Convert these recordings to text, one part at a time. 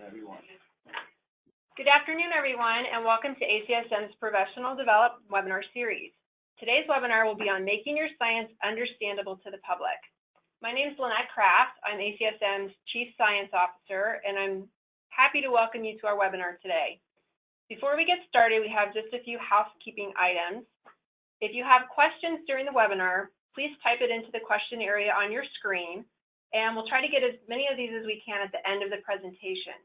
Good afternoon, everyone, and welcome to ACSM's Professional Development Webinar Series. Today's webinar will be on making your science understandable to the public. My name is Lynette Kraft. I'm ACSM's Chief Science Officer, and I'm happy to welcome you to our webinar today. Before we get started, we have just a few housekeeping items. If you have questions during the webinar, please type it into the question area on your screen, and we'll try to get as many of these as we can at the end of the presentation.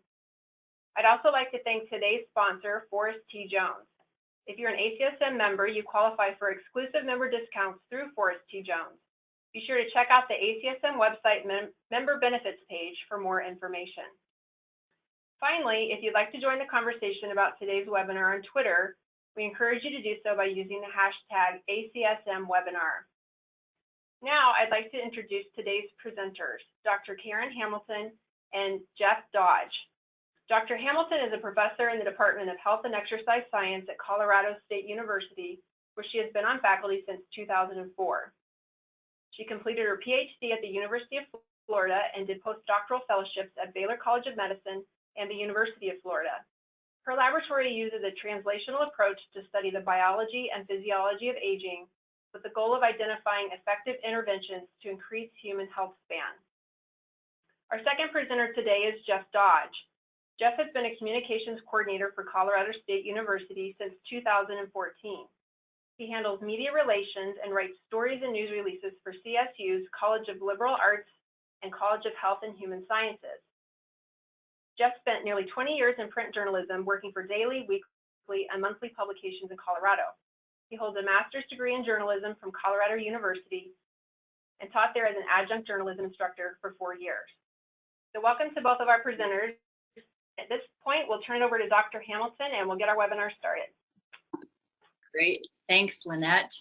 I'd also like to thank today's sponsor, Forrest T. Jones. If you're an ACSM member, you qualify for exclusive member discounts through Forrest T. Jones. Be sure to check out the ACSM website member benefits page for more information. Finally, if you'd like to join the conversation about today's webinar on Twitter, we encourage you to do so by using the hashtag ACSMwebinar. Now, I'd like to introduce today's presenters, Dr. Karyn Hamilton and Jeff Dodge. Dr. Hamilton is a professor in the Department of Health and Exercise Science at Colorado State University, where she has been on faculty since 2004. She completed her PhD at the University of Florida and did postdoctoral fellowships at Baylor College of Medicine and the University of Florida. Her laboratory uses a translational approach to study the biology and physiology of aging with the goal of identifying effective interventions to increase human health span. Our second presenter today is Jeff Dodge. Jeff has been a communications coordinator for Colorado State University since 2014. He handles media relations and writes stories and news releases for CSU's College of Liberal Arts and College of Health and Human Sciences. Jeff spent nearly 20 years in print journalism working for daily, weekly, and monthly publications in Colorado. He holds a master's degree in journalism from Colorado University and taught there as an adjunct journalism instructor for 4 years. So welcome to both of our presenters. At this point, we'll turn it over to Dr. Hamilton and we'll get our webinar started. Great, thanks, Lynette.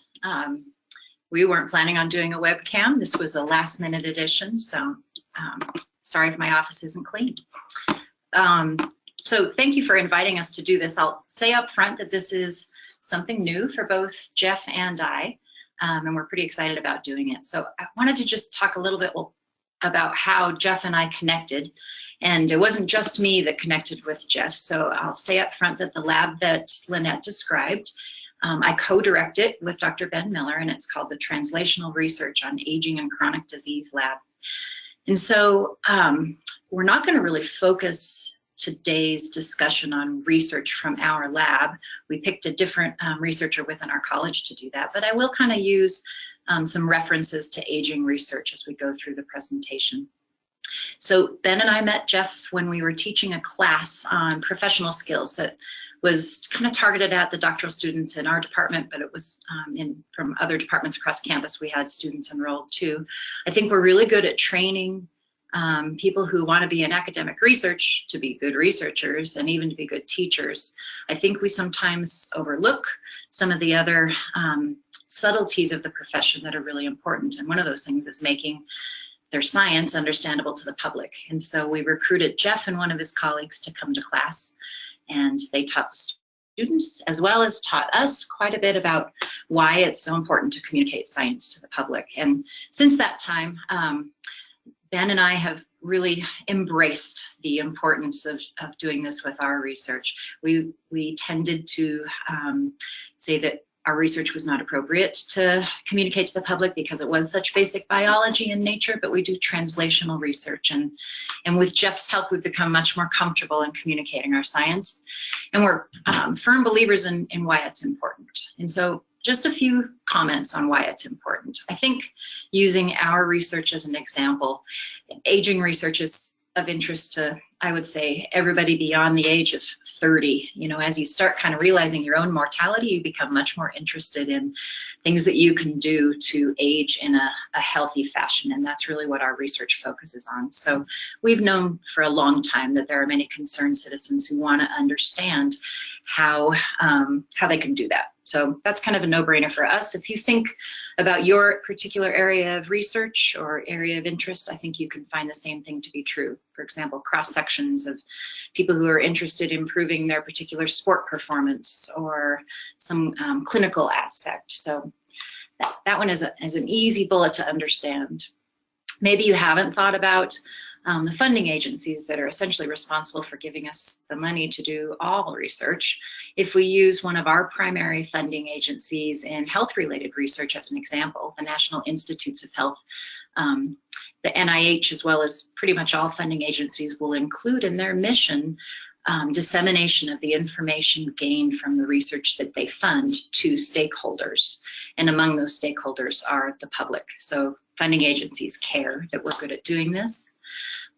We weren't planning on doing a webcam. This was a last-minute addition, so sorry if my office isn't clean. So thank you for inviting us to do this. I'll say up front that this is something new for both Jeff and I, and we're pretty excited about doing it. So I wanted to just talk a little bit about how Jeff and I connected. And it wasn't just me that connected with Jeff. So I'll say up front that the lab that Lynette described, I co-direct it with Dr. Ben Miller, and it's called the Translational Research on Aging and Chronic Disease Lab. And so we're not going to really focus today's discussion on research from our lab. We picked a different researcher within our college to do that, but I will kind of use some references to aging research as we go through the presentation. So Ben and I met Jeff when we were teaching a class on professional skills that was kind of targeted at the doctoral students in our department, but it was from other departments across campus. We had students enrolled too. I think we're really good at training people who want to be in academic research to be good researchers and even to be good teachers. I think we sometimes overlook some of the other subtleties of the profession that are really important. And one of those things is making their science understandable to the public. And so we recruited Jeff and one of his colleagues to come to class, and they taught the students as well as taught us quite a bit about why it's so important to communicate science to the public. And since that time, Ben and I have really embraced the importance of doing this with our research. We tended to say that our research was not appropriate to communicate to the public because it was such basic biology in nature, but we do translational research. And with Jeff's help, we've become much more comfortable in communicating our science. And we're firm believers in why it's important. And so just a few comments on why it's important. I think using our research as an example, aging research is of interest to, I would say, everybody beyond the age of 30. You know, as you start kind of realizing your own mortality, you become much more interested in things that you can do to age in a healthy fashion, and that's really what our research focuses on. So we've known for a long time that there are many concerned citizens who want to understand how they can do that. So that's kind of a no-brainer for us. If you think about your particular area of research or area of interest, I think you can find the same thing to be true. For example, cross-sections of people who are interested in improving their particular sport performance or some clinical aspect. So that one is an easy bullet to understand. Maybe you haven't thought about the funding agencies that are essentially responsible for giving us the money to do all research. If we use one of our primary funding agencies in health-related research as an example, the National Institutes of Health, the NIH, as well as pretty much all funding agencies, will include in their mission dissemination of the information gained from the research that they fund to stakeholders. And among those stakeholders are the public. So funding agencies care that we're good at doing this.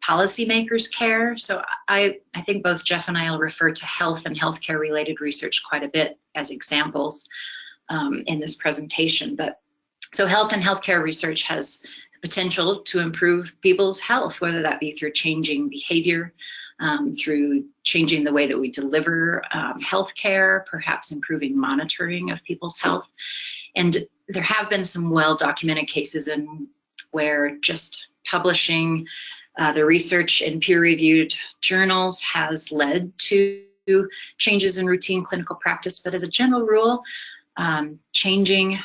Policymakers care. So I think both Jeff and I will refer to health and healthcare related research quite a bit as examples in this presentation. But so health and healthcare research has the potential to improve people's health, whether that be through changing behavior, through changing the way that we deliver healthcare, perhaps improving monitoring of people's health. And there have been some well-documented cases where just publishing the research in peer-reviewed journals has led to changes in routine clinical practice. But as a general rule, changing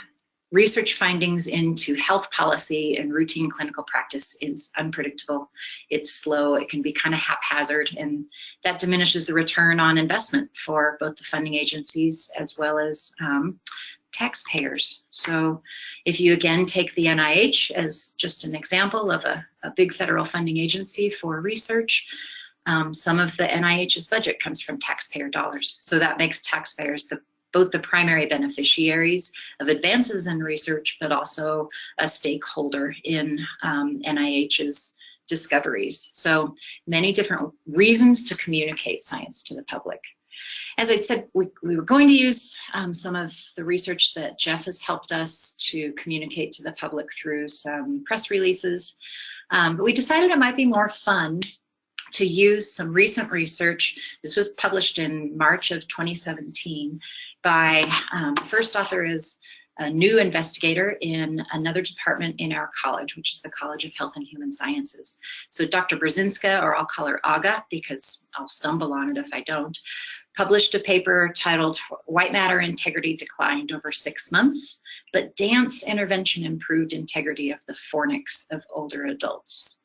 research findings into health policy and routine clinical practice is unpredictable. It's slow, it can be kind of haphazard, and that diminishes the return on investment for both the funding agencies as well as taxpayers. So if you again take the NIH as just an example of a big federal funding agency for research, some of the NIH's budget comes from taxpayer dollars. So that makes taxpayers both the primary beneficiaries of advances in research, but also a stakeholder in NIH's discoveries. So many different reasons to communicate science to the public. As I said, we were going to use some of the research that Jeff has helped us to communicate to the public through some press releases, but we decided it might be more fun to use some recent research. This was published in March of 2017 by, the first author is a new investigator in another department in our college, which is the College of Health and Human Sciences. So Dr. Brzezinska, or I'll call her Aga because I'll stumble on it if I don't, published a paper titled White Matter Integrity Declined Over 6 Months, but Dance Intervention Improved Integrity of the Fornix of Older Adults.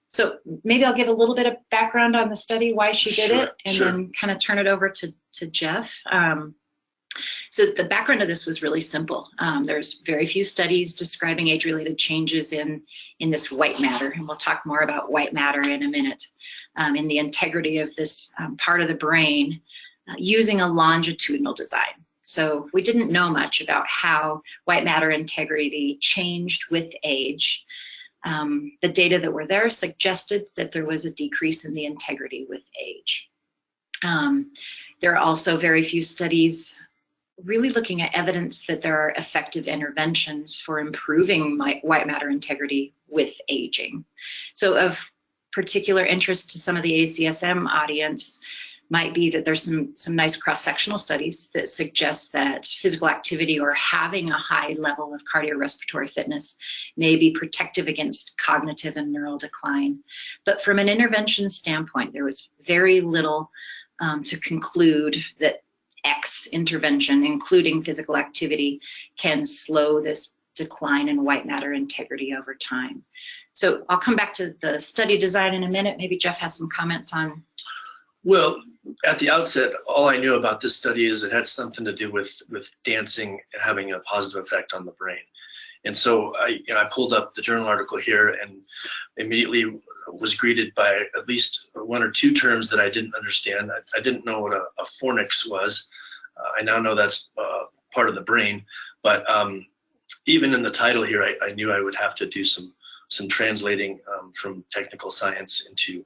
So maybe I'll give a little bit of background on the study, why she did it, and then kind of turn it over to Jeff. So the background of this was really simple. There's very few studies describing age-related changes in this white matter, and we'll talk more about white matter in a minute, in the integrity of this part of the brain using a longitudinal design. So we didn't know much about how white matter integrity changed with age. The data that were there suggested that there was a decrease in the integrity with age. There are also very few studies really looking at evidence that there are effective interventions for improving white matter integrity with aging. So of particular interest to some of the ACSM audience might be that there's some nice cross-sectional studies that suggest that physical activity or having a high level of cardiorespiratory fitness may be protective against cognitive and neural decline. But from an intervention standpoint, there was very little to conclude that X intervention, including physical activity, can slow this decline in white matter integrity over time. So I'll come back to the study design in a minute. Maybe Jeff has some comments on. Well, at the outset, all I knew about this study is it had something to do with dancing having a positive effect on the brain. And so I pulled up the journal article here and immediately was greeted by at least one or two terms that I didn't understand. I didn't know what a fornix was. I now know that's part of the brain, but even in the title here, I knew I would have to do some translating from technical science into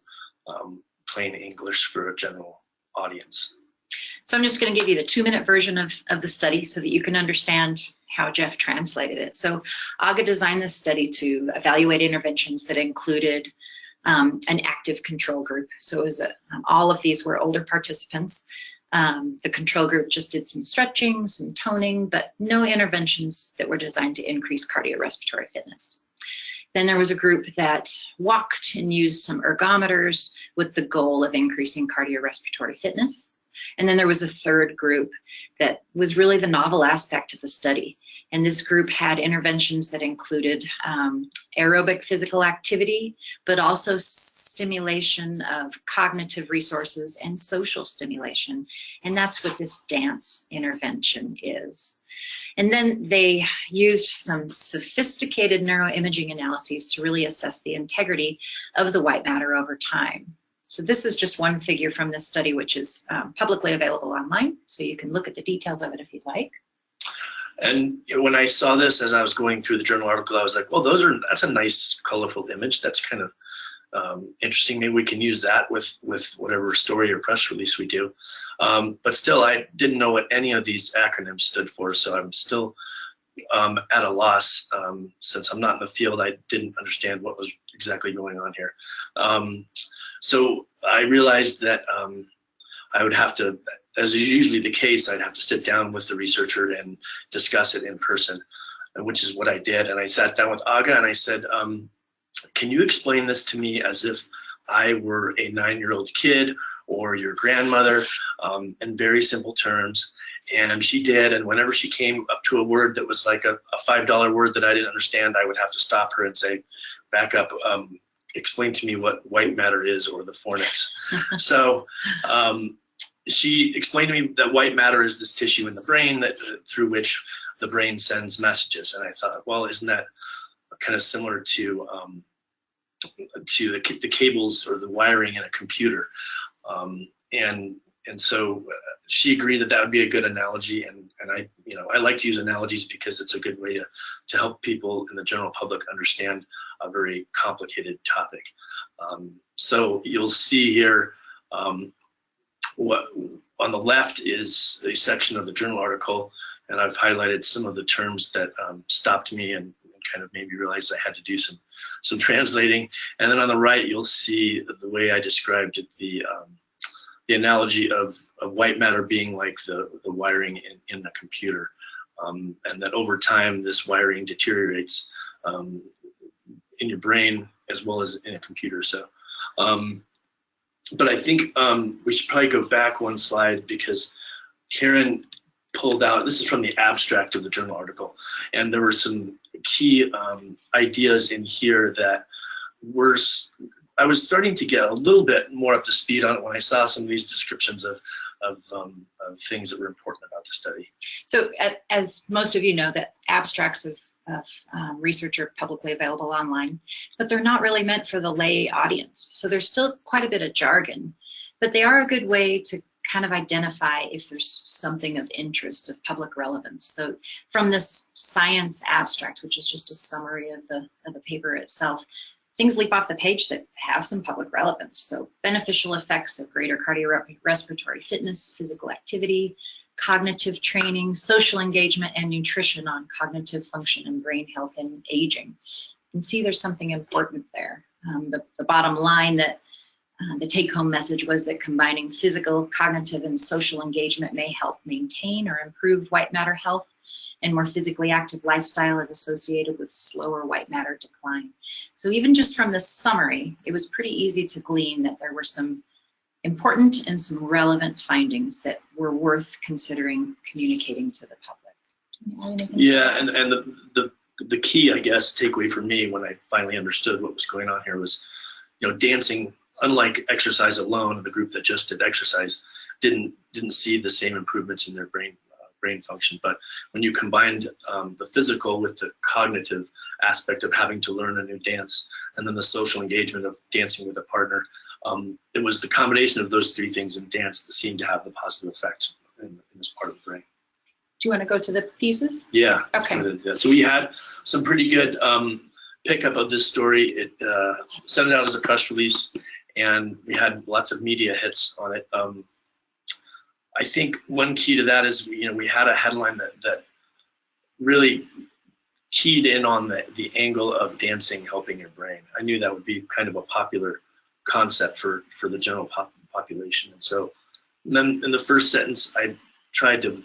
plain English for a general audience. So I'm just going to give you the 2-minute version of the study so that you can understand how Jeff translated it. So Aga designed this study to evaluate interventions that included an active control group. So it was all of these were older participants. The control group just did some stretching, some toning, but no interventions that were designed to increase cardiorespiratory fitness. Then there was a group that walked and used some ergometers with the goal of increasing cardiorespiratory fitness. And then there was a third group that was really the novel aspect of the study. And this group had interventions that included aerobic physical activity, but also stimulation of cognitive resources and social stimulation. And that's what this dance intervention is. And then they used some sophisticated neuroimaging analyses to really assess the integrity of the white matter over time. So this is just one figure from this study, which is publicly available online. So you can look at the details of it if you'd like. And when I saw this as I was going through the journal article, I was like, well, that's a nice, colorful image. That's kind of interesting. Maybe we can use that with whatever story or press release we do. But still, I didn't know what any of these acronyms stood for, so I'm still at a loss. Since I'm not in the field, I didn't understand what was exactly going on here. So I realized that I would have to, as is usually the case, I'd have to sit down with the researcher and discuss it in person, which is what I did. And I sat down with Aga and I said, can you explain this to me as if I were a 9-year-old kid or your grandmother, in very simple terms? And she did, and whenever she came up to a word that was like a $5 word that I didn't understand, I would have to stop her and say, back up, explain to me what white matter is, or the fornix. So she explained to me that white matter is this tissue in the brain that through which the brain sends messages. And I thought, well, isn't that kind of similar to the cables or the wiring in a computer? And so she agreed that that would be a good analogy, and I like to use analogies because it's a good way to help people in the general public understand a very complicated topic. So you'll see here what on the left is a section of the journal article, and I've highlighted some of the terms that stopped me and kind of made me realize I had to do some translating. And then on the right, you'll see the way I described it, the analogy of white matter being like the wiring in a computer, and that over time this wiring deteriorates in your brain as well as in a computer. So, but I think we should probably go back one slide, because Karyn pulled out, this is from the abstract of the journal article, and there were some key ideas in here that I was starting to get a little bit more up to speed on it when I saw some of these descriptions of things that were important about the study. So as most of you know, that abstracts of research are publicly available online, but they're not really meant for the lay audience. So there's still quite a bit of jargon, but they are a good way to kind of identify if there's something of interest, of public relevance. So from this science abstract, which is just a summary of the paper itself, things leap off the page that have some public relevance. So beneficial effects of greater cardiorespiratory fitness, physical activity, cognitive training, social engagement, and nutrition on cognitive function and brain health and aging. You can see there's something important there. The bottom line that the take-home message was that combining physical, cognitive, and social engagement may help maintain or improve white matter health, and more physically active lifestyle is associated with slower white matter decline. So even just from this summary, it was pretty easy to glean that there were some important and some relevant findings that were worth considering communicating to the public. Yeah, and the key, I guess, takeaway for me when I finally understood what was going on here was, dancing, unlike exercise alone, the group that just did exercise didn't see the same improvements in their brain function. But when you combined the physical with the cognitive aspect of having to learn a new dance, and then the social engagement of dancing with a partner, it was the combination of those three things in dance that seemed to have the positive effect in this part of the brain. Do you want to go to the pieces? Yeah. Okay. So we had some pretty good pickup of this story. It sent it out as a press release, and we had lots of media hits on it. I think one key to that is, we had a headline that really keyed in on the angle of dancing helping your brain. I knew that would be kind of a popular concept for the general population. And so then in the first sentence, I tried to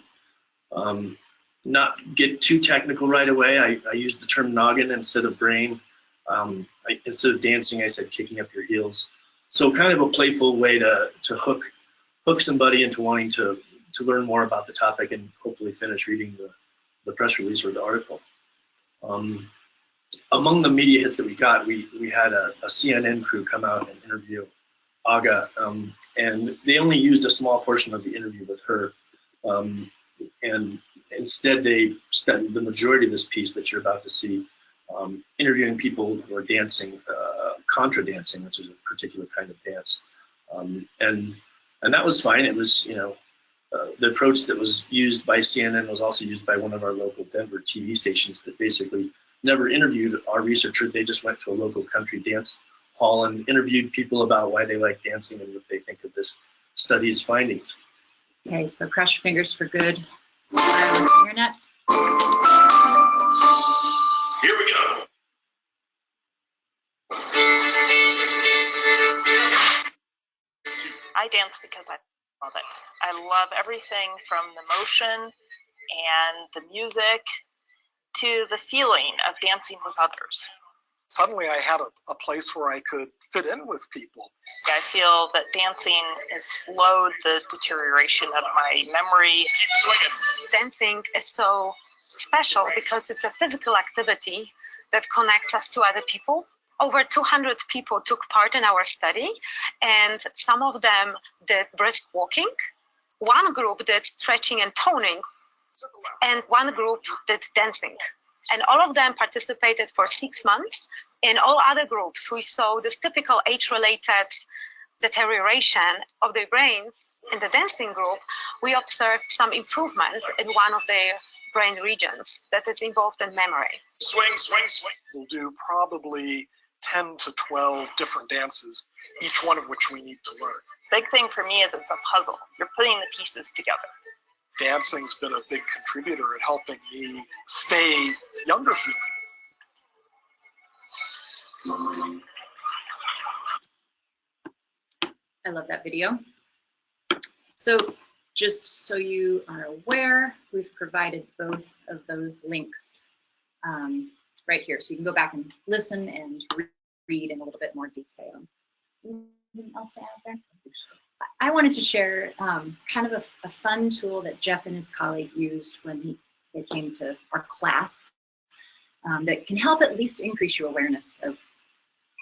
not get too technical right away. I used the term noggin instead of brain. Instead of dancing, I said kicking up your heels. So kind of a playful way to hook somebody into wanting to learn more about the topic and hopefully finish reading the press release or the article. among the media hits that we got, we had a CNN crew come out and interview Aga, and they only used a small portion of the interview with her, and instead they spent the majority of this piece that you're about to see interviewing people who are dancing, contra dancing, which is a particular kind of dance, and that was fine. It was, you know, the approach that was used by CNN was also used by one of our local Denver TV stations that basically never interviewed our researcher. They just went to a local country dance hall and interviewed people about why they like dancing and what they think of this study's findings. Okay, so cross your fingers for good wireless internet. Here we go. I dance because I love it. I love everything from the motion and the music to the feeling of dancing with others. Suddenly I had a place where I could fit in with people. I feel that dancing has slowed the deterioration of my memory. Keep swinging. Dancing is so special because it's a physical activity that connects us to other people. Over 200 people took part in our study, and some of them did brisk walking. One group did stretching and toning, and one group did dancing. And all of them participated for 6 months. In all other groups, we saw this typical age-related deterioration of their brains. In the dancing group, we observed some improvements in one of their brain regions that is involved in memory. Swing, swing, swing. We'll do probably 10 to 12 different dances, each one of which we need to learn. Big thing for me is it's a puzzle. You're putting the pieces together. Dancing's been a big contributor in helping me stay younger feeling. I love that video. So just so you are aware, we've provided both of those links right here. So you can go back and listen and read in a little bit more detail. Anything else to add there? I wanted to share kind of a fun tool that Jeff and his colleague used when they came to our class that can help at least increase your awareness of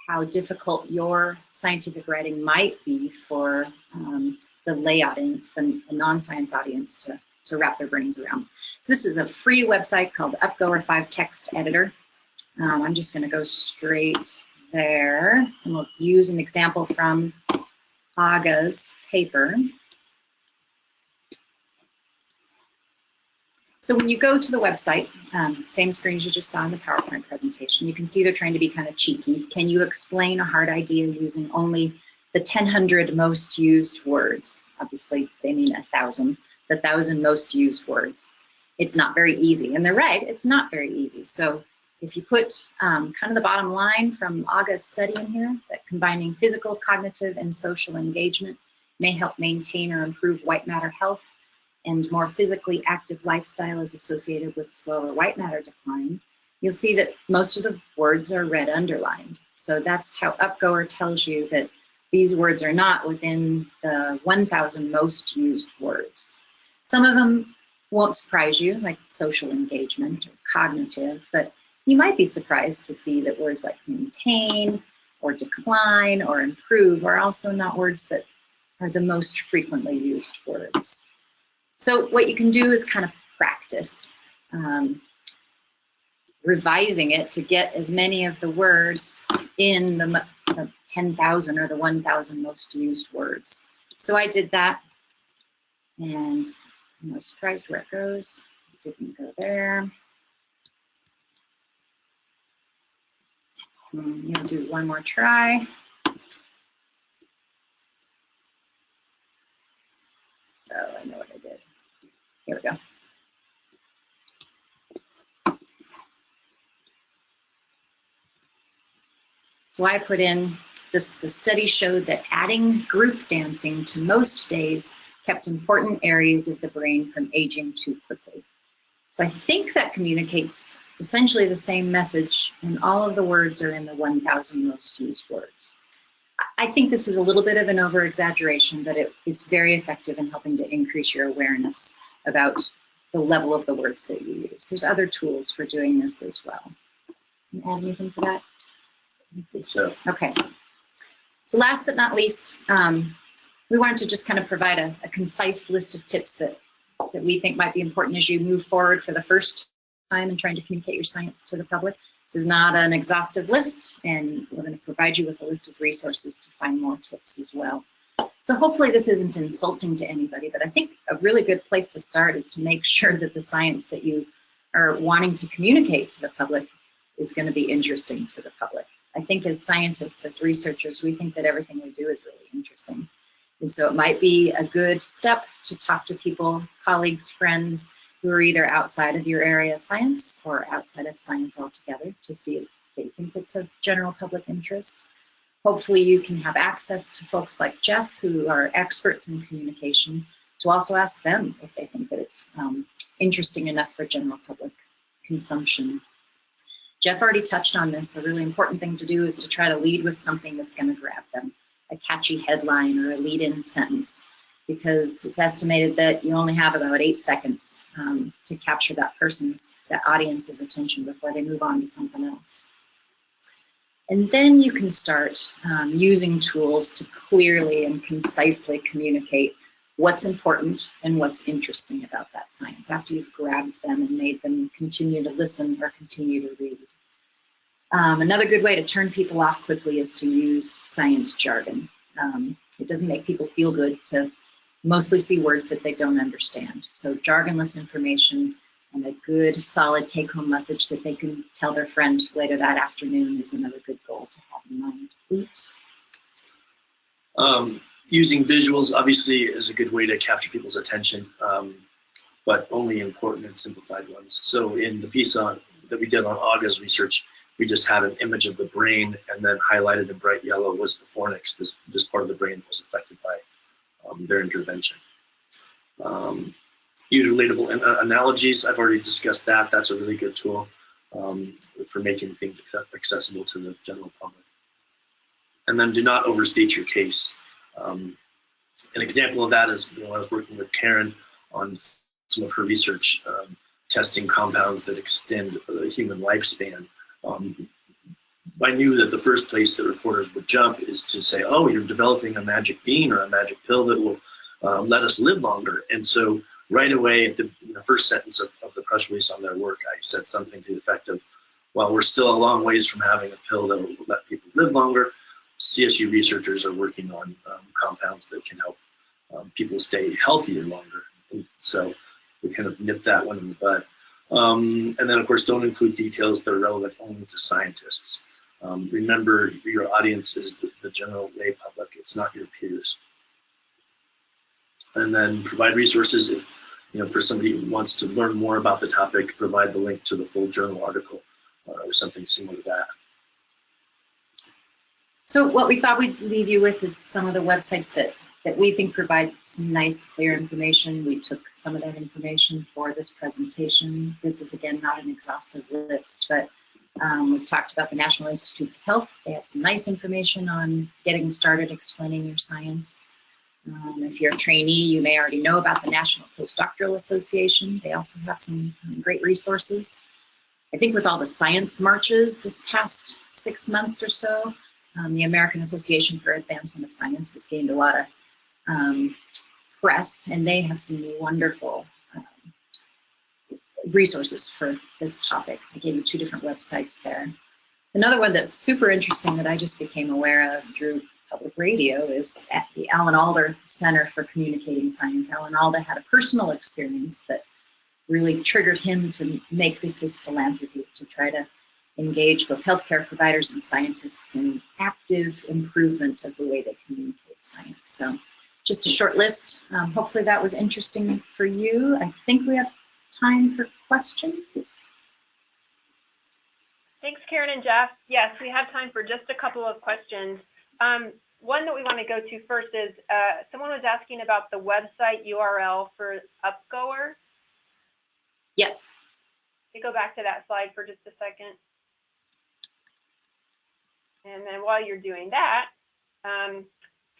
how difficult your scientific writing might be for the lay audience, the non-science audience to wrap their brains around. So this is a free website called UpGoer 5 Text Editor. I'm just going to go straight there, and we'll use an example from Aga's paper. So when you go to the website, same screen as you just saw in the PowerPoint presentation, you can see they're trying to be kind of cheeky. Can you explain a hard idea using only the 1,000 most used words? Obviously, they mean 1,000, the 1,000 most used words. It's not very easy, and they're right, it's not very easy. So if you put kind of the bottom line from Aga's study in here, that combining physical, cognitive, and social engagement may help maintain or improve white matter health, and more physically active lifestyle is associated with slower white matter decline, you'll see that most of the words are red underlined. So that's how UpGoer tells you that these words are not within the 1,000 most used words. Some of them won't surprise you, like social engagement or cognitive, but you might be surprised to see that words like maintain or decline or improve are also not words that are the most frequently used words. So what you can do is kind of practice revising it to get as many of the words in the 10,000 or the 1,000 most used words. So I did that, and I'm surprised where it goes. It didn't go there. You'll do one more try. Oh, I know what I did. Here we go. So I put in this, the study showed that adding group dancing to most days kept important areas of the brain from aging too quickly. So I think that communicates essentially the same message, and all of the words are in the 1,000 most used words. I think this is a little bit of an over-exaggeration, but it's very effective in helping to increase your awareness about the level of the words that you use. There's other tools for doing this as well. Add anything to that? So, okay. So last but not least, we wanted to just kind of provide a concise list of tips that we think might be important as you move forward for the first time in trying to communicate your science to the public. This is not an exhaustive list, and we're going to provide you with a list of resources to find more tips as well. So hopefully this isn't insulting to anybody, but I think a really good place to start is to make sure that the science that you are wanting to communicate to the public is going to be interesting to the public. I think as scientists, as researchers, we think that everything we do is really interesting. And so it might be a good step to talk to people, colleagues, friends, who are either outside of your area of science or outside of science altogether to see if they think it's of general public interest. Hopefully you can have access to folks like Jeff, who are experts in communication, to also ask them if they think that it's interesting enough for general public consumption. Jeff already touched on this. A really important thing to do is to try to lead with something that's going to grab them, a catchy headline or a lead-in sentence, because it's estimated that you only have about 8 seconds to capture that audience's attention before they move on to something else. And then you can start using tools to clearly and concisely communicate what's important and what's interesting about that science after you've grabbed them and made them continue to listen or continue to read. Another good way to turn people off quickly is to use science jargon. It doesn't make people feel good to mostly see words that they don't understand. So jargonless information and a good solid take-home message that they can tell their friend later that afternoon is another good goal to have in mind. Oops. Using visuals obviously is a good way to capture people's attention, but only important and simplified ones. So in the piece that we did on Aga's research, we just had an image of the brain, and then highlighted in bright yellow was the fornix, this part of the brain that was affected by their intervention. Use relatable analogies. I've already discussed that. That's a really good tool for making things accessible to the general public. And then do not overstate your case. An example of that is, I was working with Karyn on some of her research, testing compounds that extend the human lifespan. I knew that the first place that reporters would jump is to say, oh, you're developing a magic bean or a magic pill that will let us live longer. And so right away, in the first sentence of the press release on their work, I said something to the effect of, well, we're still a long ways from having a pill that will let people live longer. CSU researchers are working on compounds that can help people stay healthier longer. And so we kind of nipped that one in the bud. And then, of course, don't include details that are relevant only to scientists. Remember, your audience is the general lay public. It's not your peers. And then provide resources. If for somebody who wants to learn more about the topic, provide the link to the full journal article or something similar to that. So what we thought we'd leave you with is some of the websites that we think provide some nice, clear information. We took some of that information for this presentation. This is, again, not an exhaustive list, but we've talked about the National Institutes of Health. They have some nice information on getting started explaining your science. If you're a trainee, you may already know about the National Postdoctoral Association. They also have some great resources. I think with all the science marches this past 6 months or so, the American Association for Advancement of Science has gained a lot of press, and they have some wonderful resources for this topic. I gave you 2 different websites there. Another one that's super interesting that I just became aware of through public radio is at the Alan Alda Center for Communicating Science. Alan Alda had a personal experience that really triggered him to make this his philanthropy, to try to engage both healthcare providers and scientists in active improvement of the way they communicate science. So just a short list. Hopefully that was interesting for you. I think we have time for questions. Thanks, Karyn and Jeff. Yes, we have time for just a couple of questions. One that we want to go to first is someone was asking about the website URL for UpGoer. Yes. Can you go back to that slide for just a second? And then while you're doing that,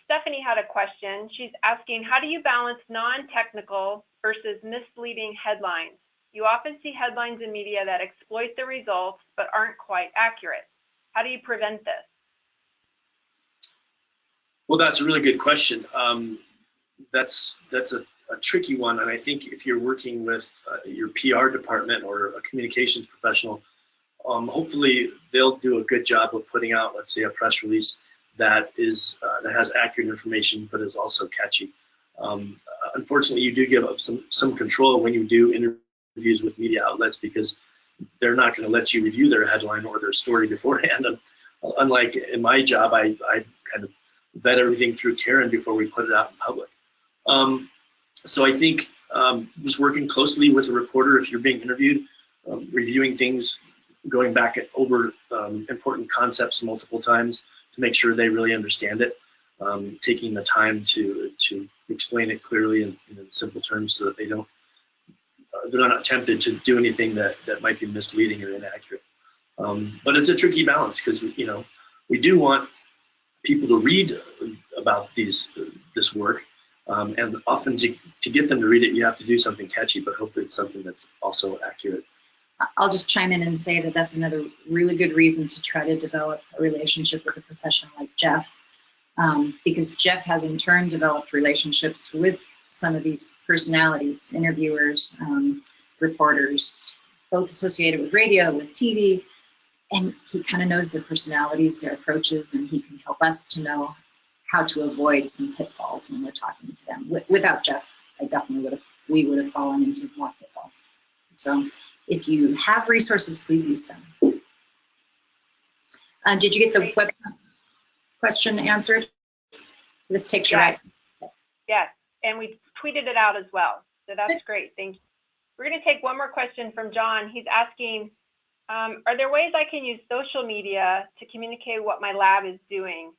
Stephanie had a question. She's asking, how do you balance non-technical versus misleading headlines? You often see headlines in media that exploit the results but aren't quite accurate. How do you prevent this? Well, that's a really good question. That's a tricky one, and I think if you're working with your PR department or a communications professional, hopefully they'll do a good job of putting out, let's say, a press release that has accurate information but is also catchy. Unfortunately, you do give up some control when you do interviews with media outlets, because they're not going to let you review their headline or their story beforehand. And unlike in my job, I kind of vet everything through Karyn before we put it out in public. So I think just working closely with a reporter if you're being interviewed, reviewing things, going back over important concepts multiple times to make sure they really understand it, taking the time to explain it clearly in simple terms so that they're not tempted to do anything that might be misleading or inaccurate. But it's a tricky balance, because we do want people to read about this work, and often to get them to read it, you have to do something catchy, but hopefully it's something that's also accurate. I'll just chime in and say that that's another really good reason to try to develop a relationship with a professional like Jeff, because Jeff has in turn developed relationships with some of these personalities, interviewers, reporters, both associated with radio, with TV, and he kind of knows their personalities, their approaches, and he can help us to know how to avoid some pitfalls when we're talking to them. Without Jeff, we would have fallen into more pitfalls. So if you have resources, please use them. Did you get the web question answered? So this takes you right. Yes, and we tweeted it out as well. So that's great. Thank you. We're going to take one more question from John. He's asking, are there ways I can use social media to communicate what my lab is doing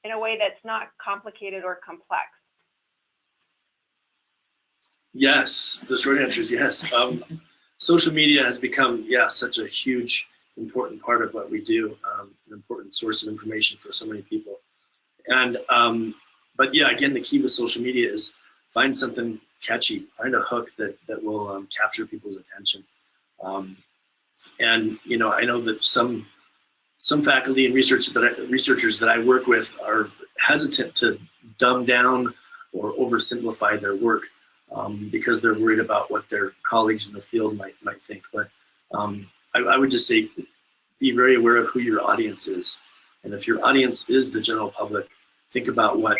in a way that's not complicated or complex? Yes, the short answer is yes. Social media has become, such a huge, important part of what we do, an important source of information for so many people. And, but yeah, again, the key with social media is find something catchy, find a hook that will capture people's attention. And, I know that some faculty and researchers that I work with are hesitant to dumb down or oversimplify their work, because they're worried about what their colleagues in the field might think. But I would just say be very aware of who your audience is. And if your audience is the general public, think about what,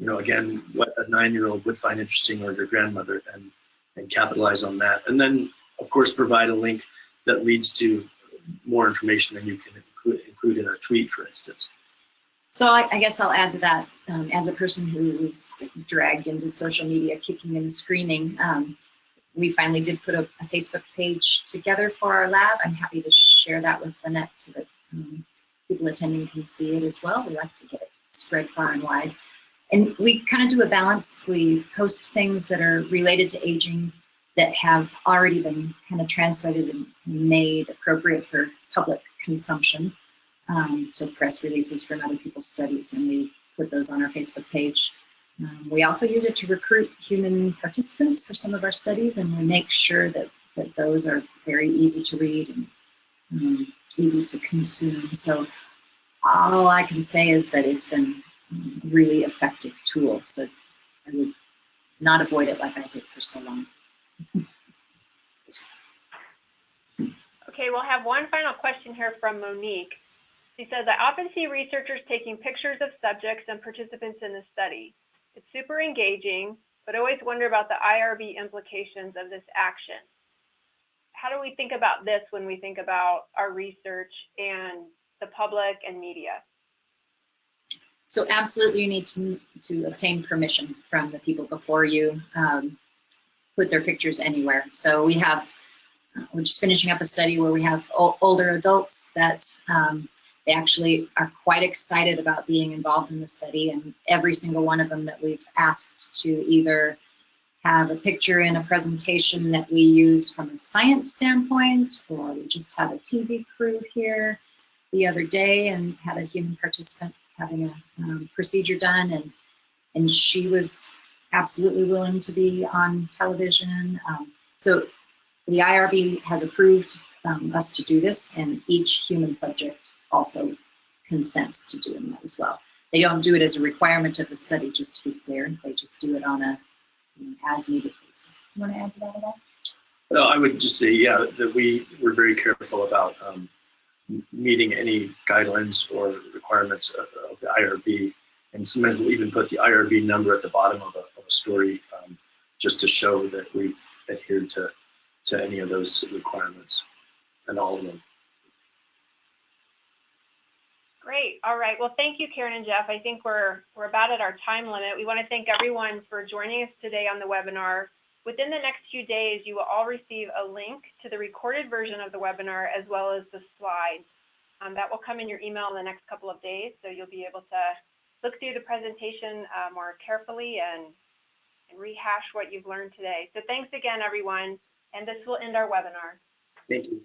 again, what a 9-year-old would find interesting, or your grandmother, and capitalize on that. And then, of course, provide a link that leads to more information than you can include in a tweet, for instance. So I guess I'll add to that. As a person who was dragged into social media kicking and screaming, we finally did put a Facebook page together for our lab. I'm happy to share that with Lynette so that people attending can see it as well. We like to get it spread far and wide. And we kind of do a balance. We post things that are related to aging that have already been kind of translated and made appropriate for public consumption. So press releases from other people's studies, and we put those on our Facebook page. We also use it to recruit human participants for some of our studies, and we make sure that those are very easy to read and easy to consume. So all I can say is that it's been a really effective tool. So I would not avoid it like I did for so long. Okay, we'll have one final question here from Monique. She says, I often see researchers taking pictures of subjects and participants in the study. It's super engaging, but I always wonder about the IRB implications of this action. How do we think about this when we think about our research and the public and media? So absolutely you need to obtain permission from the people before you put their pictures anywhere. So we're just finishing up a study where we have older adults that they actually are quite excited about being involved in the study, and every single one of them that we've asked to either have a picture in a presentation that we use from a science standpoint, or we just had a TV crew here the other day and had a human participant having a procedure done, and she was absolutely willing to be on television. So The IRB has approved us to do this, and each human subject also consents to doing that as well. They don't do it as a requirement of the study, just to be clear. They just do it on a as-needed basis. You want to add to that at all? No, I would just say, yeah, that we were very careful about meeting any guidelines or requirements of the IRB. And sometimes we'll even put the IRB number at the bottom of a story just to show that we've adhered to any of those requirements and all of them. Great. All right. Well, thank you, Karyn and Jeff. I think we're about at our time limit. We want to thank everyone for joining us today on the webinar. Within the next few days, you will all receive a link to the recorded version of the webinar as well as the slides. That will come in your email in the next couple of days, so you'll be able to look through the presentation more carefully and rehash what you've learned today. So thanks again, everyone, and this will end our webinar. Thank you.